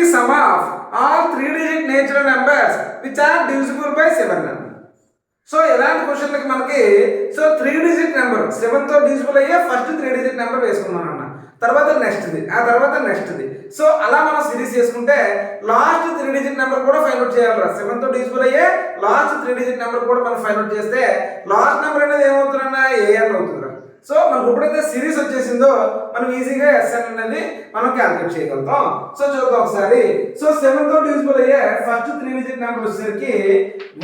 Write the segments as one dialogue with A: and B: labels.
A: The sum of all 3 digit natural numbers which are divisible by 7 అన్న. So ఎలాంటి క్వశ్చన్లకి మనకి so 3 digit number 7 తో divisible అయ్యే first 3 digit number వేసుకున్నాం అన్న, తర్వాత నెక్స్ట్ది, ఆ తర్వాత నెక్స్ట్ది. సో అలా మనం సిరీస్ చేసుకుంటే లాస్ట్ 3 digit నెంబర్ కూడా ఫైండ్ అవుట్ చేయాలి. 7 తో డివిజిబుల్ అయ్యే లాస్ట్ 3 digit నెంబర్ కూడా మనం ఫైండ్ అవుట్ చేస్తే లాస్ట్ నెంబర్ అనేది ఏమవుతుందన్నా ఏఎన్ అవుతుందిరా. సో మనకు ఎప్పుడైతే సిరీస్ వచ్చేసిందో మనం ఈజీగా ఎస్ఎన్ అనేది మనం క్యాల్కులేట్ చేయగలుగుతాం. సో చూద్దాం ఒకసారి. సో 7 తో డివిజిబుల్ అయ్యే ఫస్ట్ 3 digit నెంబర్ వచ్చేసరికి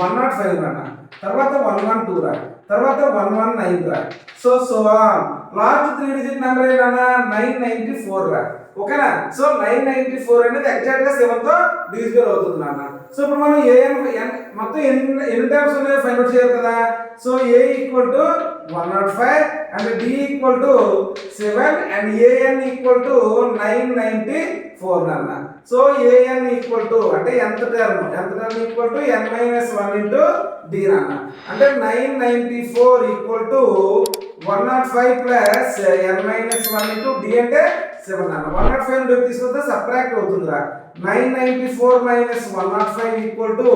A: 105 అన్న, తర్వాత 112 రా, తర్వాత 119 రా. సో లాస్ట్ 3 digit నెంబర్ ఏంటన్నా 994 రా. ఓకేనా. సో 994 అనేది ఎగ్జాక్ట్ గా 7 తో డివిజిబుల్ అవుతుంది నాన్న. సో ఇప్పుడు మనం మొత్తం ఎన్ని టైమ్స్ ఉన్నాయో ఫైండ్ అవుట్ చేయాలి కదా. So a equal to 105 and d equal to 7 and an equal to 994 నాన్న. సో an ఈక్వల్ టు అంటే ఎంత term equal to n - 1 into d నాన్న. అంటే 994 equal to 105 plus n - 1 into d అంటే 7 నాన్న. 105 నుండి తీసుకుంటే సబ్ట్రాక్ట్ అవుతుందిరా. 994 minus 105 equal to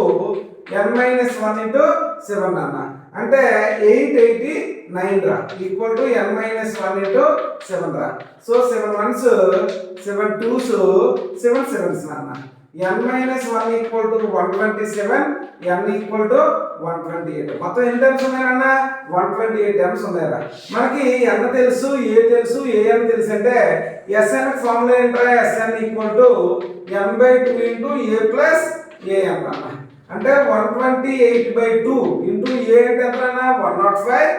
A: n - 1 into 7 నాన్న. అంటే 889 రా ఈక్వల్ టు n - 1 ఇంటూ 7 రా. సో 7 1s 7 2s 7 7s నాన్న. n - 1 equal to 127, n equal to 128. మొత్తం ఎన్ని టైమ్స్ ఉన్నాయన్న 128 టైమ్స్ ఉన్నాయరా. మనకి n తెలుసు, a తెలుసు, an తెలుసు అంటే sn ఫార్ములా ఏంట్రా, sn equal to n/2 into a plus an అన్న. అంటే 128/2 ఇంటూ a అంటే ఎంతన్నా 105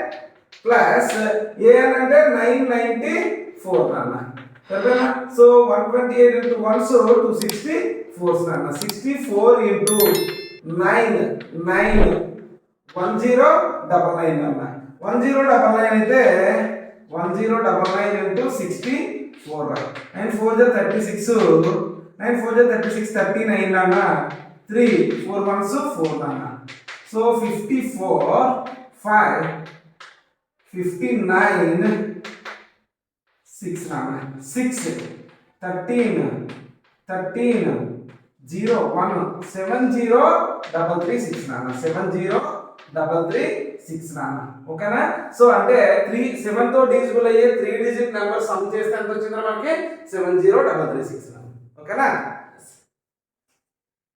A: ప్లస్ an అంటే 994 అన్న. సరేనా. సో 128 ఇంటూ 1 సో 264 అన్న. 64 ఇంటూ 9 1099 అన్న. 1099 అయితే 1099 ఇంటూ 64 రా. 9 4 36 9 4 36 39 అన్న. 3 4 1s 4 అన్న. సో 54 5 59 6 అన్న. 6 13 0 1 70336 నాన్న. 70336 నాన్న. ఓకేనా. సో అంటే 7 తో డివిజిబుల్ అయ్యే 3 digit నెంబర్ సమ్ చేస్తే ఎంత వచ్చిందో మనకి 70336 నాన్న. ఓకేనా.